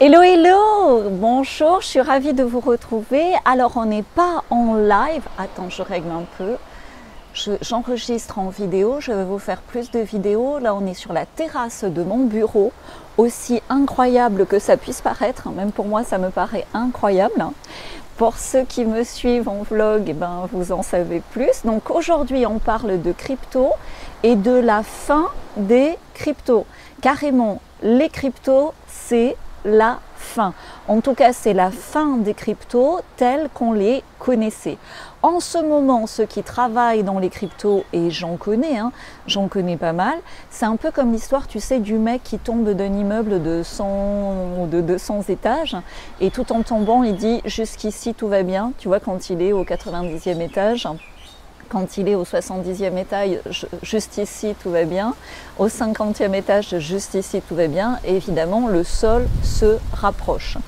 Hello, hello! Bonjour, je suis ravie de vous retrouver. Alors, on n'est pas en live. Attends, je règle un peu. J'enregistre en vidéo, je vais vous faire plus de vidéos. Là, on est sur la terrasse de mon bureau. Aussi incroyable que ça puisse paraître, même pour moi, ça me paraît incroyable. Pour ceux qui me suivent en vlog, eh ben, vous en savez plus. Donc aujourd'hui, on parle de crypto et de la fin des cryptos. Carrément, les cryptos, c'est la fin. En tout cas, c'est la fin des cryptos tels qu'on les connaissait. En ce moment, ceux qui travaillent dans les cryptos, et j'en connais, j'en connais pas mal, c'est un peu comme l'histoire, tu sais, du mec qui tombe d'un immeuble de 100 ou de 200 étages et tout en tombant, il dit « jusqu'ici, tout va bien ». Tu vois, quand il est au 90e étage, quand il est au 70e étage, juste ici, tout va bien. Au 50e étage, juste ici, tout va bien. Et évidemment, le sol se rapproche.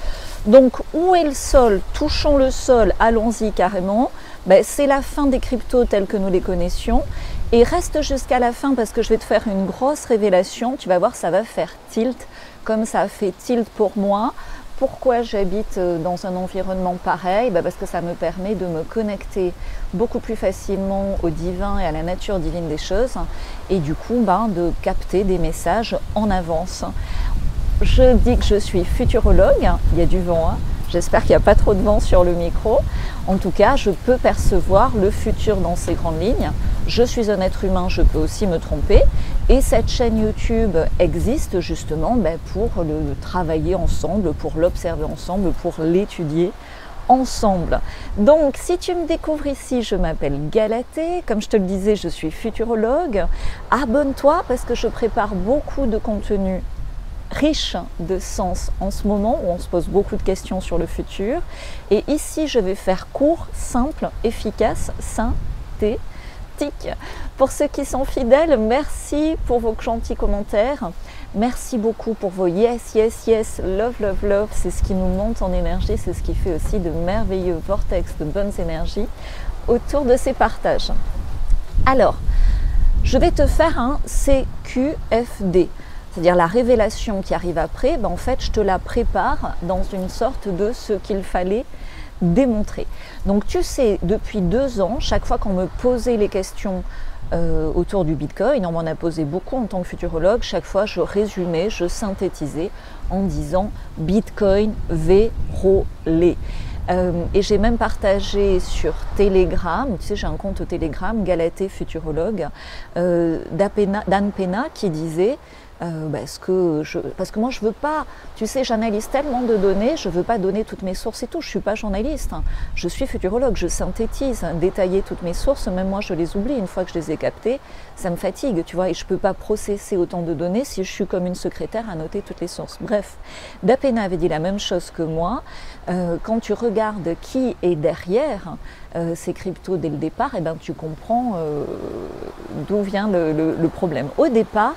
Donc, où est le sol? Touchons le sol, allons-y carrément. Ben, c'est la fin des cryptos tels que nous les connaissions. Et reste jusqu'à la fin parce que je vais te faire une grosse révélation. Tu vas voir, ça va faire tilt, comme ça a fait tilt pour moi. Pourquoi j'habite dans un environnement pareil? Parce que ça me permet de me connecter beaucoup plus facilement au divin et à la nature divine des choses et du coup de capter des messages en avance. Je dis que je suis futurologue, il y a du vent, j'espère qu'il n'y a pas trop de vent sur le micro. En tout cas, je peux percevoir le futur dans ses grandes lignes. Je suis un être humain, je peux aussi me tromper. Et cette chaîne YouTube existe justement pour le travailler ensemble, pour l'observer ensemble, pour l'étudier ensemble. Donc, si tu me découvres ici, je m'appelle Galatée. Comme je te le disais, je suis futurologue. Abonne-toi parce que je prépare beaucoup de contenu riche de sens en ce moment où on se pose beaucoup de questions sur le futur. Et ici, je vais faire court, simple, efficace, synthétique. Pour ceux qui sont fidèles, merci pour vos gentils commentaires. Merci beaucoup pour vos yes, yes, yes, love, love, love. C'est ce qui nous monte en énergie, c'est ce qui fait aussi de merveilleux vortex de bonnes énergies autour de ces partages. Alors, je vais te faire un CQFD. C'est-à-dire la révélation qui arrive après, en fait, je te la prépare dans une sorte de ce qu'il fallait démontrer. Donc tu sais, depuis 2 ans, chaque fois qu'on me posait les questions autour du Bitcoin, on m'en a posé beaucoup en tant que futurologue, chaque fois je résumais, je synthétisais en disant Bitcoin verrouillé. Et j'ai même partagé sur Telegram, tu sais, j'ai un compte Telegram, Galatée Futurologue, d'Anne Pena qui disait parce que moi je veux pas, tu sais, j'analyse tellement de données, je veux pas donner toutes mes sources et tout, je suis pas journaliste, je suis futurologue, je synthétise, détailler toutes mes sources, même moi je les oublie une fois que je les ai captées, ça me fatigue, tu vois, et je peux pas processer autant de données si je suis comme une secrétaire à noter toutes les sources. Bref, Dapena avait dit la même chose que moi. Quand tu regardes qui est derrière ces cryptos dès le départ, tu comprends d'où vient le problème. Au départ,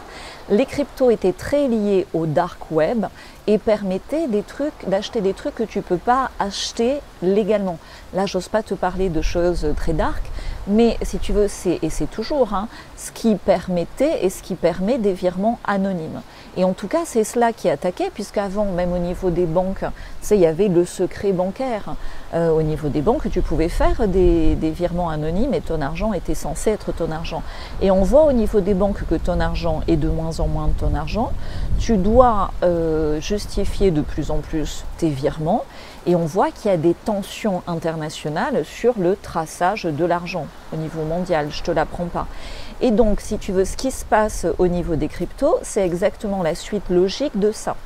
les cryptos étaient très liés au dark web et permettaient d'acheter des trucs que tu ne peux pas acheter légalement. Là, j'ose pas te parler de choses très dark, mais si tu veux, c'est toujours ce qui permettait et ce qui permet des virements anonymes. Et en tout cas, c'est cela qui attaquait, puisqu'avant, même au niveau des banques, tu sais, il y avait le secret bancaire. Au niveau des banques, tu pouvais faire des virements anonymes et ton argent était censé être ton argent. Et on voit au niveau des banques que ton argent est de moins en moins de ton argent. Tu dois justifier de plus en plus tes virements. Et on voit qu'il y a des tensions internationales sur le traçage de l'argent au niveau mondial, je ne te l'apprends pas. Et donc, si tu veux, ce qui se passe au niveau des cryptos, c'est exactement la suite logique de ça.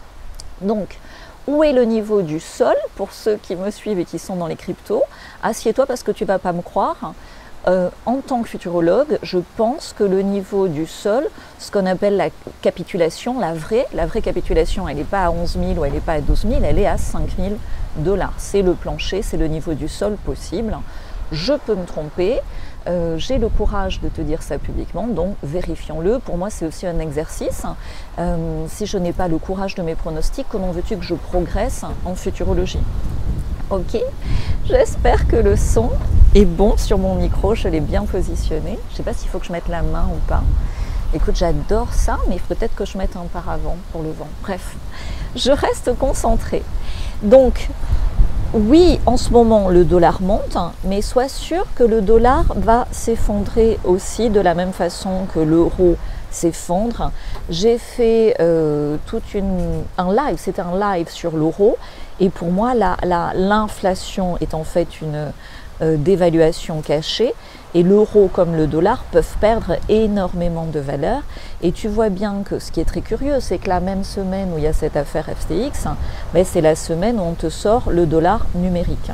Donc, où est le niveau du sol pour ceux qui me suivent et qui sont dans les cryptos? Assieds-toi parce que tu ne vas pas me croire. En tant que futurologue, je pense que le niveau du sol, ce qu'on appelle la capitulation, la vraie capitulation, elle n'est pas à 11 000 ou elle n'est pas à 12 000, elle est à 5 000 $. C'est le plancher, c'est le niveau du sol possible. Je peux me tromper, j'ai le courage de te dire ça publiquement, donc vérifions-le. Pour moi, c'est aussi un exercice. Si je n'ai pas le courage de mes pronostics, comment veux-tu que je progresse en futurologie? Ok, j'espère que le son est bon sur mon micro, je l'ai bien positionné. Je ne sais pas s'il faut que je mette la main ou pas. Écoute, j'adore ça, mais peut-être que je mette un paravent pour le vent. Bref, je reste concentrée. Donc, oui, en ce moment, le dollar monte, mais sois sûr que le dollar va s'effondrer aussi de la même façon que l'euro s'effondre. J'ai fait un live, c'était un live sur l'euro, et pour moi, l'inflation est en fait une dévaluation cachée, et l'euro comme le dollar peuvent perdre énormément de valeur. Et tu vois bien que ce qui est très curieux, c'est que la même semaine où il y a cette affaire FTX, ben c'est la semaine où on te sort le dollar numérique.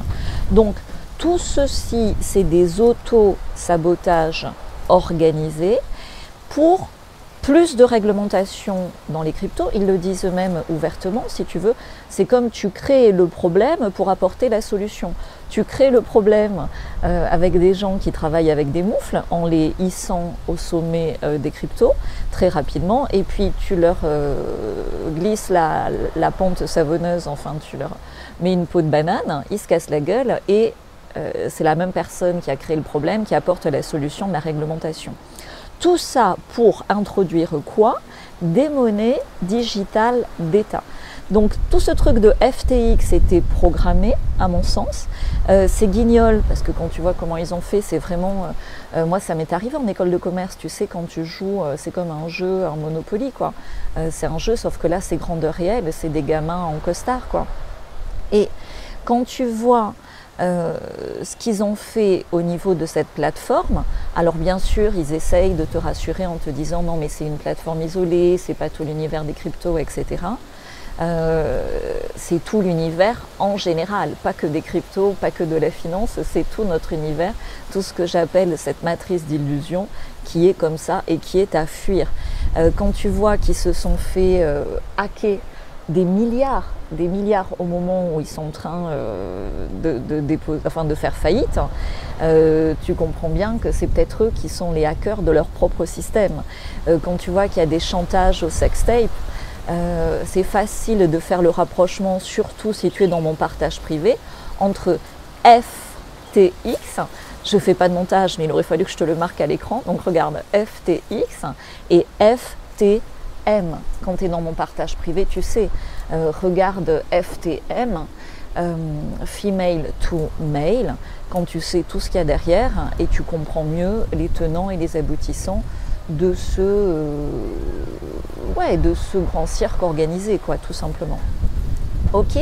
Donc tout ceci, c'est des auto-sabotages organisés pour plus de réglementation dans les cryptos. Ils le disent eux-mêmes ouvertement, si tu veux. C'est comme tu crées le problème pour apporter la solution. Tu crées le problème avec des gens qui travaillent avec des moufles en les hissant au sommet des cryptos très rapidement, et puis tu leur glisses la pente savonneuse, enfin tu leur mets une peau de banane, ils se cassent la gueule, et c'est la même personne qui a créé le problème qui apporte la solution de la réglementation. Tout ça pour introduire quoi? Des monnaies digitales d'État. Donc tout ce truc de FTX était programmé, à mon sens. C'est guignol, parce que quand tu vois comment ils ont fait, c'est vraiment... moi, ça m'est arrivé en école de commerce, tu sais, quand tu joues, c'est comme un jeu, un Monopoly, quoi. C'est un jeu, sauf que là, c'est grandeur réelle, c'est des gamins en costard, quoi. Et quand tu vois... ce qu'ils ont fait au niveau de cette plateforme, alors bien sûr ils essayent de te rassurer en te disant non mais c'est une plateforme isolée, c'est pas tout l'univers des cryptos, etc. C'est tout l'univers en général, pas que des cryptos, pas que de la finance, c'est tout notre univers, tout ce que j'appelle cette matrice d'illusion qui est comme ça et qui est à fuir. Quand tu vois qu'ils se sont fait hacker des milliards au moment où ils sont en train de faire faillite, tu comprends bien que c'est peut-être eux qui sont les hackers de leur propre système. Quand tu vois qu'il y a des chantages au sextape, c'est facile de faire le rapprochement, surtout si tu es dans mon partage privé, entre FTX, je ne fais pas de montage mais il aurait fallu que je te le marque à l'écran, donc regarde FTX et FTM. Quand tu es dans mon partage privé, tu sais, regarde FTM, female to male, quand tu sais tout ce qu'il y a derrière et tu comprends mieux les tenants et les aboutissants de ce grand cirque organisé, quoi, tout simplement. Ok ?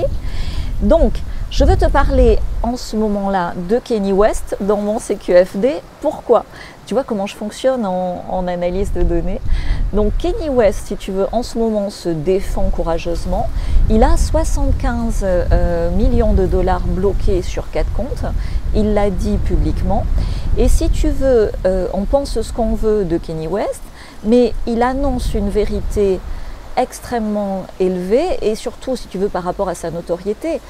Donc, je veux te parler en ce moment-là de Kanye West dans mon CQFD. Pourquoi ? Tu vois comment je fonctionne en analyse de données. Donc Kanye West, si tu veux, en ce moment se défend courageusement. Il a 75 millions de dollars bloqués sur 4 comptes. Il l'a dit publiquement. Et si tu veux, on pense ce qu'on veut de Kanye West, mais il annonce une vérité extrêmement élevée, et surtout, si tu veux, par rapport à sa notoriété,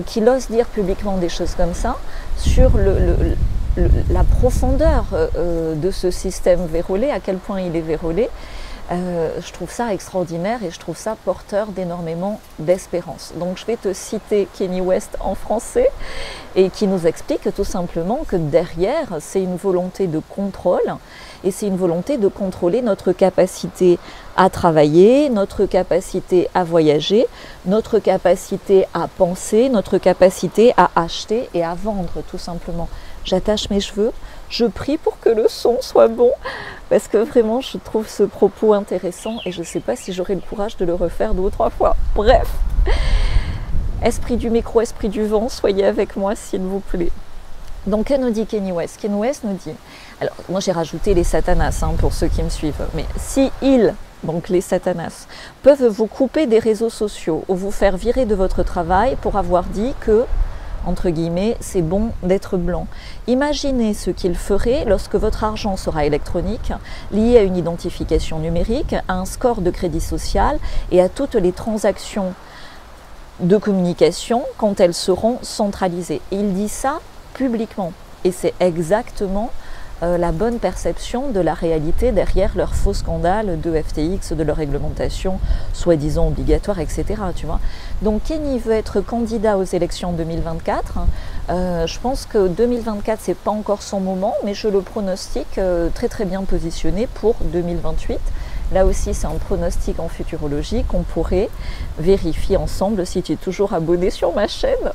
qu'il ose dire publiquement des choses comme ça sur la profondeur de ce système vérolé, à quel point il est vérolé. Je trouve ça extraordinaire et je trouve ça porteur d'énormément d'espérance. Donc je vais te citer Kanye West en français, et qui nous explique tout simplement que derrière, c'est une volonté de contrôle, et c'est une volonté de contrôler notre capacité à travailler, notre capacité à voyager, notre capacité à penser, notre capacité à acheter et à vendre, tout simplement. J'attache mes cheveux, je prie pour que le son soit bon, parce que vraiment je trouve ce propos intéressant et je ne sais pas si j'aurai le courage de le refaire 2 ou 3 fois. Bref, esprit du micro, esprit du vent, soyez avec moi s'il vous plaît. Donc que nous dit Kanye West? Kanye West nous dit, alors moi j'ai rajouté les satanas pour ceux qui me suivent, mais si ils, donc les satanas, peuvent vous couper des réseaux sociaux ou vous faire virer de votre travail pour avoir dit que, entre guillemets, c'est bon d'être blanc. Imaginez ce qu'il ferait lorsque votre argent sera électronique, lié à une identification numérique, à un score de crédit social et à toutes les transactions de communication quand elles seront centralisées. Et il dit ça publiquement. Et c'est exactement la bonne perception de la réalité derrière leur faux scandale de FTX, de leur réglementation soi-disant obligatoire, etc. Tu vois. Donc Kenny veut être candidat aux élections 2024. Je pense que 2024, c'est pas encore son moment, mais je le pronostique très très bien positionné pour 2028. Là aussi, c'est un pronostic en futurologie qu'on pourrait vérifier ensemble si tu es toujours abonné sur ma chaîne.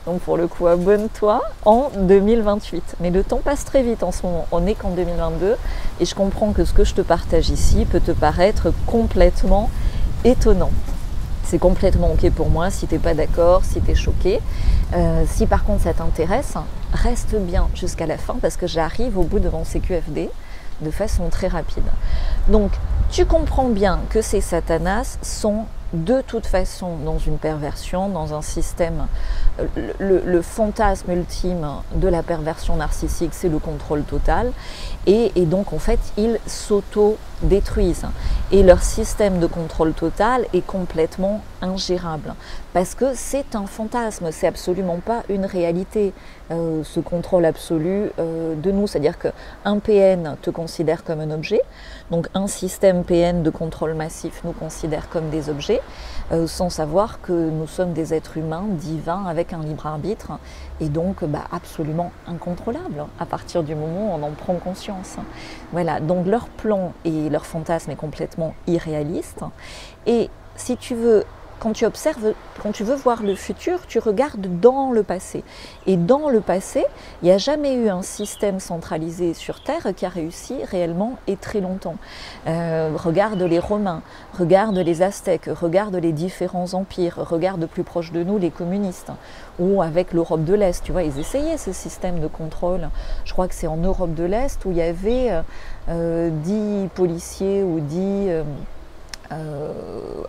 Donc pour le coup, abonne-toi en 2028. Mais le temps passe très vite en ce moment. On n'est qu'en 2022 et je comprends que ce que je te partage ici peut te paraître complètement étonnant. C'est complètement ok pour moi si tu n'es pas d'accord, si tu es choqué. Si par contre ça t'intéresse, reste bien jusqu'à la fin parce que j'arrive au bout de mon CQFD de façon très rapide. Donc tu comprends bien que ces satanas sont de toute façon dans une perversion, dans un système, le fantasme ultime de la perversion narcissique, c'est le contrôle total, et donc en fait ils s'auto-détruisent, et leur système de contrôle total est complètement ingérable, parce que c'est un fantasme, c'est absolument pas une réalité, ce contrôle absolu de nous, c'est-à-dire qu'un PN te considère comme un objet, donc un système PN de contrôle massif nous considère comme des objets, sans savoir que nous sommes des êtres humains divins avec un libre arbitre et donc absolument incontrôlables à partir du moment où on en prend conscience. Voilà, donc leur plan et leur fantasme est complètement irréaliste. Et si tu veux, quand tu veux voir le futur, tu regardes dans le passé. Et dans le passé, il n'y a jamais eu un système centralisé sur Terre qui a réussi réellement et très longtemps. Regarde les Romains, regarde les Aztèques, regarde les différents empires, regarde plus proche de nous les communistes, ou avec l'Europe de l'Est, tu vois, ils essayaient ce système de contrôle. Je crois que c'est en Europe de l'Est où il y avait 10 policiers ou 10...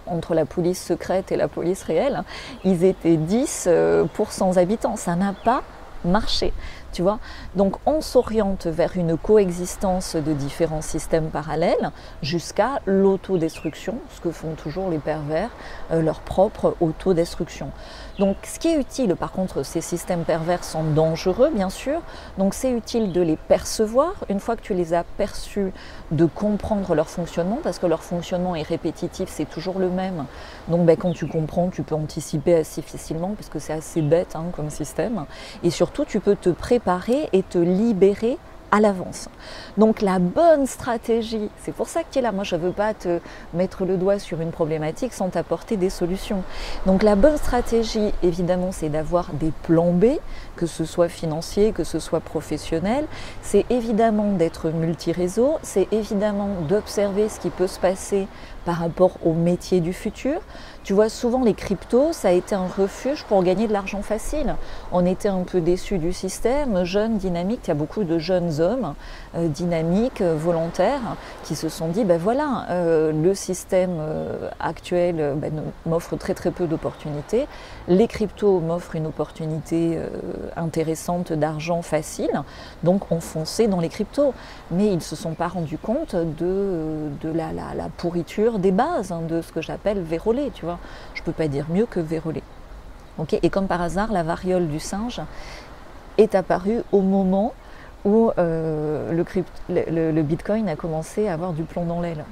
entre la police secrète et la police réelle, ils étaient 10 pour 100 habitants. Ça n'a pas marché, tu vois. Donc on s'oriente vers une coexistence de différents systèmes parallèles jusqu'à l'autodestruction, ce que font toujours les pervers, leur propre autodestruction. Donc ce qui est utile, par contre, ces systèmes pervers sont dangereux, bien sûr, donc c'est utile de les percevoir, une fois que tu les as perçus, de comprendre leur fonctionnement, parce que leur fonctionnement est répétitif, c'est toujours le même. Donc quand tu comprends, tu peux anticiper assez facilement, parce que c'est assez bête comme système, et surtout tu peux te préparer et te libérer à l'avance. Donc la bonne stratégie, c'est pour ça que tu es là, moi je ne veux pas te mettre le doigt sur une problématique sans t'apporter des solutions. Donc la bonne stratégie, évidemment, c'est d'avoir des plans B, que ce soit financier, que ce soit professionnel, c'est évidemment d'être multi-réseau, c'est évidemment d'observer ce qui peut se passer par rapport au métier du futur. Tu vois, souvent les cryptos, ça a été un refuge pour gagner de l'argent facile. On était un peu déçus du système, jeunes, dynamiques. Il y a beaucoup de jeunes hommes dynamiques, volontaires, qui se sont dit, voilà, le système actuel m'offre très très peu d'opportunités. Les cryptos m'offrent une opportunité intéressante d'argent facile, donc on fonçait dans les cryptos. Mais ils ne se sont pas rendus compte de la pourriture des bases, de ce que j'appelle vérolé, tu vois. Je ne peux pas dire mieux que vérolé. Okay, et comme par hasard, la variole du singe est apparue au moment où le Bitcoin a commencé à avoir du plomb dans l'aile.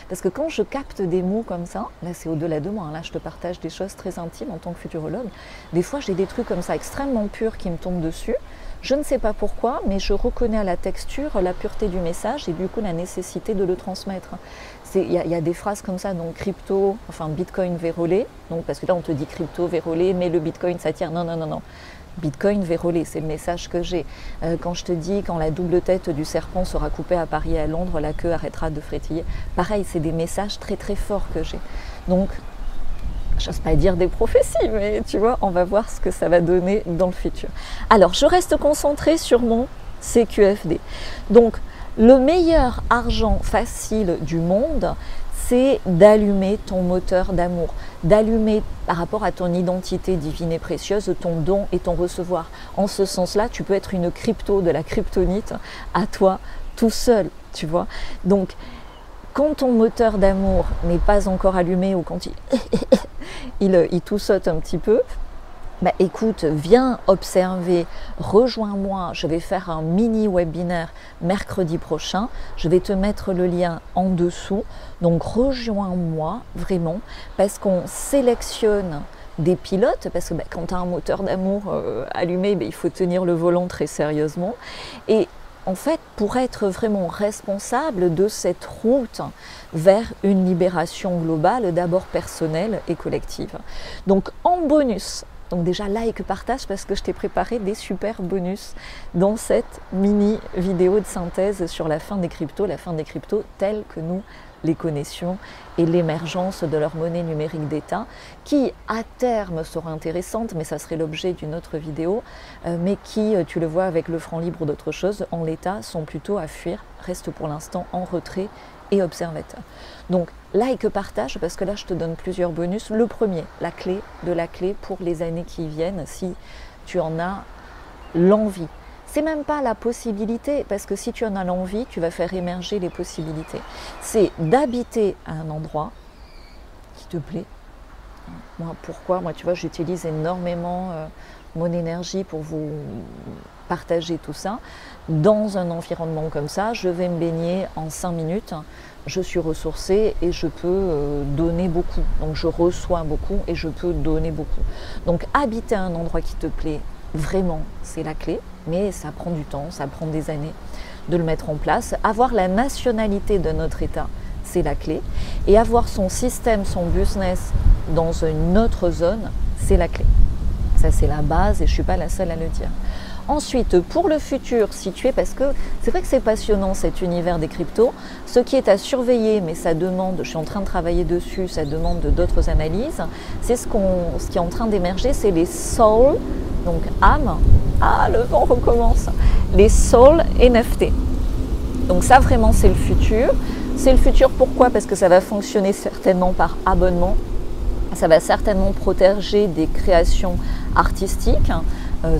Parce que quand je capte des mots comme ça, là c'est au-delà de moi, là je te partage des choses très intimes en tant que futurologue, des fois j'ai des trucs comme ça extrêmement purs qui me tombent dessus. Je ne sais pas pourquoi, mais je reconnais à la texture la pureté du message et du coup la nécessité de le transmettre. Il y a des phrases comme ça, donc crypto, enfin Bitcoin vérolé, donc parce que là on te dit crypto vérolé, mais le Bitcoin ça tire, non, non, non, non. Bitcoin vérolé, c'est le message que j'ai. Quand je te dis, quand la double tête du serpent sera coupée à Paris et à Londres, la queue arrêtera de frétiller. Pareil, c'est des messages très très forts que j'ai. Donc, j'ose pas dire des prophéties, mais tu vois, on va voir ce que ça va donner dans le futur. Alors, je reste concentrée sur mon CQFD. Donc, le meilleur argent facile du monde, c'est d'allumer ton moteur d'amour, d'allumer par rapport à ton identité divine et précieuse, ton don et ton recevoir. En ce sens-là, tu peux être une crypto de la kryptonite à toi tout seul, tu vois. Donc, quand ton moteur d'amour n'est pas encore allumé ou quand il tout saute un petit peu, Bah, écoute, viens observer, rejoins-moi, je vais faire un mini webinaire mercredi prochain, je vais te mettre le lien en dessous, donc rejoins-moi vraiment, parce qu'on sélectionne des pilotes, parce que quand tu as un moteur d'amour allumé, il faut tenir le volant très sérieusement, et en fait, pour être vraiment responsable de cette route vers une libération globale, d'abord personnelle et collective. Donc en bonus, donc déjà like, partage parce que je t'ai préparé des super bonus dans cette mini vidéo de synthèse sur la fin des cryptos telles que nous les connaissions et l'émergence de leur monnaie numérique d'État qui à terme sera intéressante, mais ça serait l'objet d'une autre vidéo, mais qui, tu le vois avec le franc libre ou d'autres choses, en l'état sont plutôt à fuir, restent pour l'instant en retrait et observateurs. Donc like, partage parce que là je te donne plusieurs bonus. Le premier, la clé de la clé pour les années qui viennent si tu en as l'envie. C'est même pas la possibilité, parce que si tu en as l'envie, tu vas faire émerger les possibilités. C'est d'habiter à un endroit qui te plaît. Moi, pourquoi? Moi, tu vois, j'utilise énormément mon énergie pour vous partager tout ça. Dans un environnement comme ça, je vais me baigner en 5 minutes. Je suis ressourcée et je peux donner beaucoup. Donc, je reçois beaucoup et je peux donner beaucoup. Donc, habiter à un endroit qui te plaît, vraiment, c'est la clé, mais ça prend du temps, ça prend des années de le mettre en place. Avoir la nationalité de notre État, c'est la clé. Et avoir son système, son business dans une autre zone, c'est la clé. Ça, c'est la base et je ne suis pas la seule à le dire. Ensuite, pour le futur, situé, parce que c'est vrai que c'est passionnant cet univers des cryptos, ce qui est à surveiller, mais ça demande, je suis en train de travailler dessus, ça demande d'autres analyses, c'est ce qui est en train d'émerger, c'est les soul, donc âme, le vent recommence, les soul NFT. Donc ça vraiment c'est le futur. C'est le futur pourquoi? Parce que ça va fonctionner certainement par abonnement, ça va certainement protéger des créations artistiques,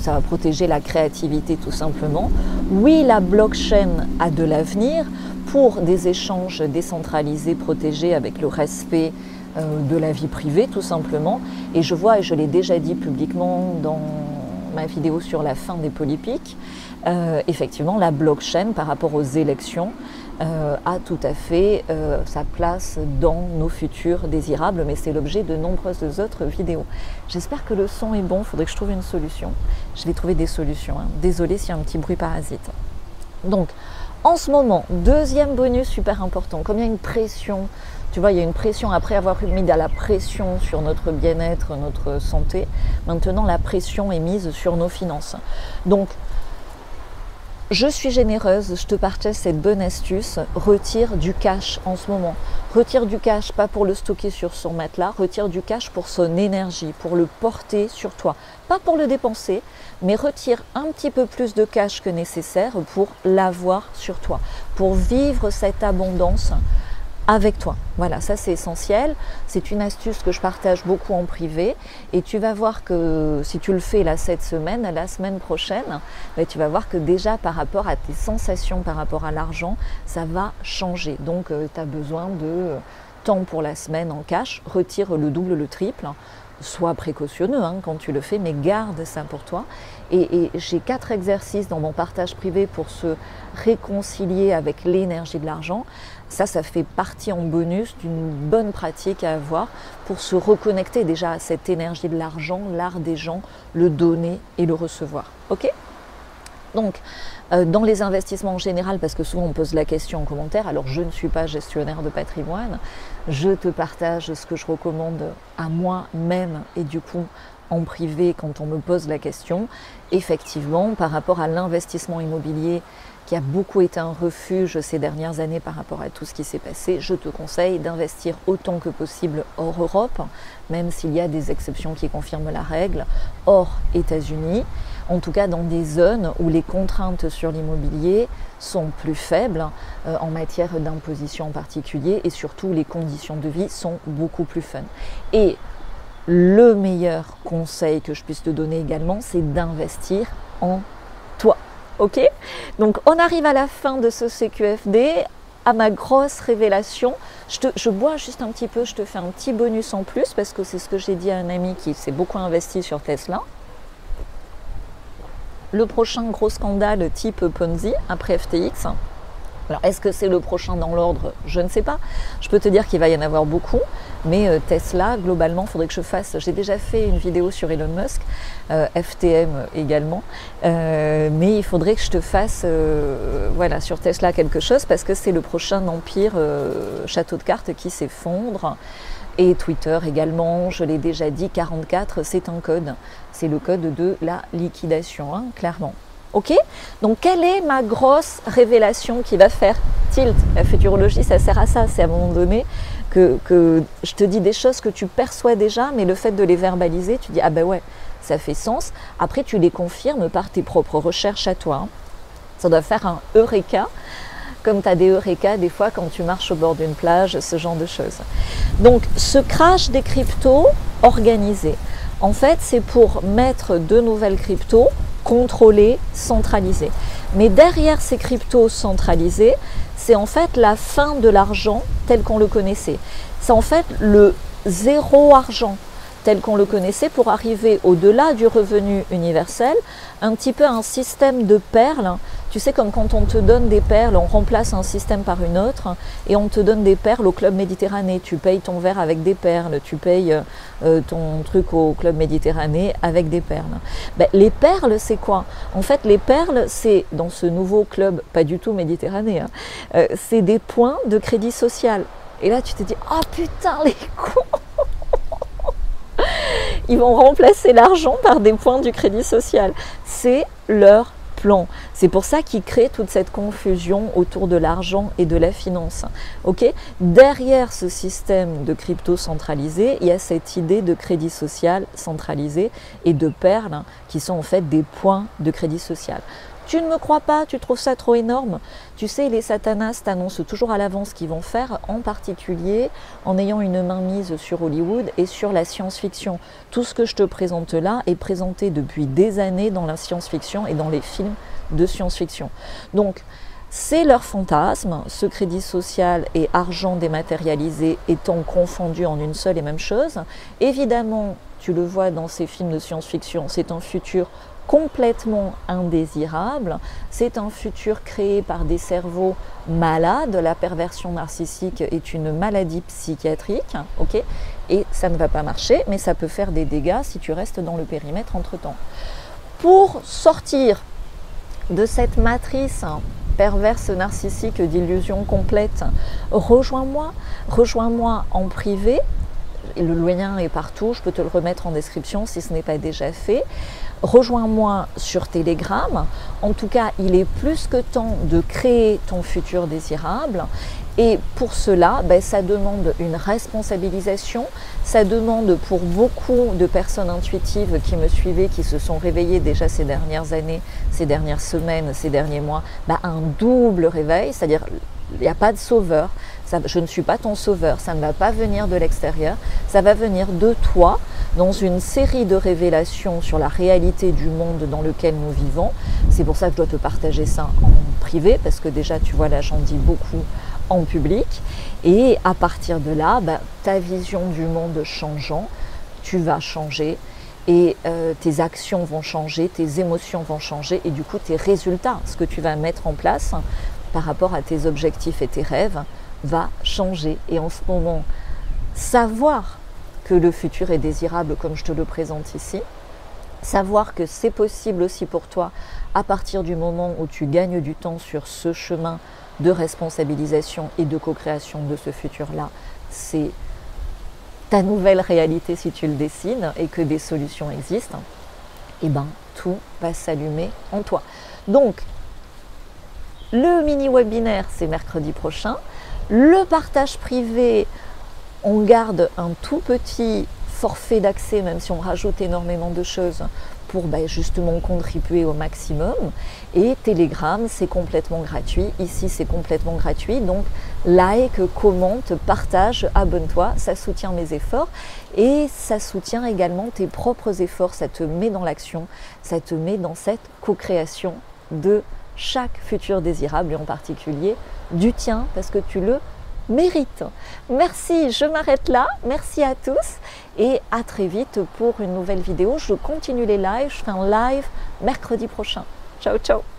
ça va protéger la créativité tout simplement. Oui, la blockchain a de l'avenir pour des échanges décentralisés, protégés avec le respect de la vie privée tout simplement. Et je vois, et je l'ai déjà dit publiquement dans ma vidéo sur la fin des polypiques, effectivement la blockchain par rapport aux élections a tout à fait sa place dans nos futurs désirables, mais c'est l'objet de nombreuses autres vidéos. J'espère que le son est bon, il faudrait que je trouve une solution. Je vais trouver des solutions, hein. Désolée s'il y a un petit bruit parasite. Donc, en ce moment, deuxième bonus super important, comme il y a une pression, tu vois, il y a une pression après avoir mis de la pression sur notre bien-être, notre santé, maintenant la pression est mise sur nos finances. Donc, je suis généreuse, je te partage cette bonne astuce, retire du cash en ce moment. Retire du cash, pas pour le stocker sur son matelas, retire du cash pour son énergie, pour le porter sur toi. Pas pour le dépenser, mais retire un petit peu plus de cash que nécessaire pour l'avoir sur toi, pour vivre cette abondance avec toi. Voilà, ça c'est essentiel. C'est une astuce que je partage beaucoup en privé et tu vas voir que si tu le fais là cette semaine, la semaine prochaine, tu vas voir que déjà par rapport à tes sensations, par rapport à l'argent, ça va changer. Donc tu as besoin de temps pour la semaine en cash, retire le double, le triple. Sois précautionneux quand tu le fais, mais garde ça pour toi. Et j'ai 4 exercices dans mon partage privé pour se réconcilier avec l'énergie de l'argent. Ça fait partie en bonus d'une bonne pratique à avoir pour se reconnecter déjà à cette énergie de l'argent, l'art des gens, le donner et le recevoir. Ok ? Donc, dans les investissements en général, parce que souvent on pose la question en commentaire, alors je ne suis pas gestionnaire de patrimoine, je te partage ce que je recommande à moi-même et du coup en privé quand on me pose la question. Effectivement, par rapport à l'investissement immobilier qui a beaucoup été un refuge ces dernières années par rapport à tout ce qui s'est passé, je te conseille d'investir autant que possible hors Europe, même s'il y a des exceptions qui confirment la règle, hors États-Unis, en tout cas dans des zones où les contraintes sur l'immobilier sont plus faibles en matière d'imposition en particulier et surtout les conditions de vie sont beaucoup plus fun. Et le meilleur conseil que je puisse te donner également, c'est d'investir en toi. Ok ? Donc on arrive à la fin de ce CQFD. à ma grosse révélation. Je bois juste un petit peu, je te fais un petit bonus en plus parce que c'est ce que j'ai dit à un ami qui s'est beaucoup investi sur Tesla. Le prochain gros scandale type Ponzi après FTX. Alors, est-ce que c'est le prochain dans l'ordre? Je ne sais pas. Je peux te dire qu'il va y en avoir beaucoup, mais Tesla, globalement, il faudrait que je fasse. J'ai déjà fait une vidéo sur Elon Musk, FTM également, mais il faudrait que je te fasse voilà, sur Tesla quelque chose parce que c'est le prochain empire château de cartes qui s'effondre. Et Twitter également, je l'ai déjà dit, 44, c'est un code. C'est le code de la liquidation, hein, clairement. Ok? Donc, quelle est ma grosse révélation qui va faire tilt? La futurologie, ça sert à ça. C'est à un moment donné que je te dis des choses que tu perçois déjà, mais le fait de les verbaliser, tu dis « Ah ben ouais, ça fait sens ». Après, tu les confirmes par tes propres recherches à toi. Hein. Ça doit faire un eureka, comme tu as des eureka des fois quand tu marches au bord d'une plage, ce genre de choses. Donc, ce crash des cryptos organisé, en fait, c'est pour mettre de nouvelles cryptos contrôlées, centralisées. Mais derrière ces cryptos centralisés, c'est en fait la fin de l'argent tel qu'on le connaissait. C'est en fait le zéro argent tel qu'on le connaissait pour arriver au-delà du revenu universel, un petit peu un système de perles. Tu sais, comme quand on te donne des perles, on remplace un système par une autre et on te donne des perles au Club Méditerranée. Tu payes ton verre avec des perles, tu payes ton truc au Club Méditerranée avec des perles. Ben, les perles, c'est quoi? En fait, les perles, c'est dans ce nouveau club, pas du tout méditerranéen, c'est des points de crédit social. Et là, tu te dis, ah oh, putain, les cons! Ils vont remplacer l'argent par des points du crédit social. C'est leur plan. C'est pour ça qu'ils créent toute cette confusion autour de l'argent et de la finance. Okay? Derrière ce système de crypto centralisé, il y a cette idée de crédit social centralisé et de perles qui sont en fait des points de crédit social. Tu ne me crois pas, tu trouves ça trop énorme? Tu sais, les satanas t'annoncent toujours à l'avance ce qu'ils vont faire, en particulier en ayant une main mise sur Hollywood et sur la science-fiction. Tout ce que je te présente là est présenté depuis des années dans la science-fiction et dans les films de science-fiction. Donc, c'est leur fantasme, ce crédit social et argent dématérialisé étant confondus en une seule et même chose. Évidemment, tu le vois dans ces films de science-fiction, c'est un futur complètement indésirable, c'est un futur créé par des cerveaux malades, la perversion narcissique est une maladie psychiatrique, ok, et ça ne va pas marcher, mais ça peut faire des dégâts si tu restes dans le périmètre entre-temps. Pour sortir de cette matrice perverse narcissique d'illusion complète, rejoins-moi en privé. Le lien est partout, je peux te le remettre en description si ce n'est pas déjà fait. Rejoins-moi sur Telegram. En tout cas, il est plus que temps de créer ton futur désirable. Et pour cela, ça demande une responsabilisation. Ça demande pour beaucoup de personnes intuitives qui me suivaient, qui se sont réveillées déjà ces dernières années, ces dernières semaines, ces derniers mois, un double réveil, c'est-à-dire il n'y a pas de sauveur. Je ne suis pas ton sauveur, ça ne va pas venir de l'extérieur, ça va venir de toi dans une série de révélations sur la réalité du monde dans lequel nous vivons. C'est pour ça que je dois te partager ça en privé, parce que déjà, tu vois, là, j'en dis beaucoup en public. Et à partir de là, ta vision du monde changeant, tu vas changer et tes actions vont changer, tes émotions vont changer et du coup, tes résultats, ce que tu vas mettre en place par rapport à tes objectifs et tes rêves, va changer. Et en ce moment, savoir que le futur est désirable comme je te le présente ici, savoir que c'est possible aussi pour toi à partir du moment où tu gagnes du temps sur ce chemin de responsabilisation et de co-création de ce futur-là, c'est ta nouvelle réalité si tu le décides et que des solutions existent, et tout va s'allumer en toi. Donc, le mini-webinaire, c'est mercredi prochain. Le partage privé, on garde un tout petit forfait d'accès, même si on rajoute énormément de choses pour justement contribuer au maximum. Et Telegram, c'est complètement gratuit. Ici, c'est complètement gratuit. Donc, like, commente, partage, abonne-toi. Ça soutient mes efforts et ça soutient également tes propres efforts. Ça te met dans l'action, ça te met dans cette co-création de chaque futur désirable et en particulier du tien parce que tu le mérites. Merci, je m'arrête là. Merci à tous et à très vite pour une nouvelle vidéo. Je continue les lives, je fais un live mercredi prochain. Ciao, ciao!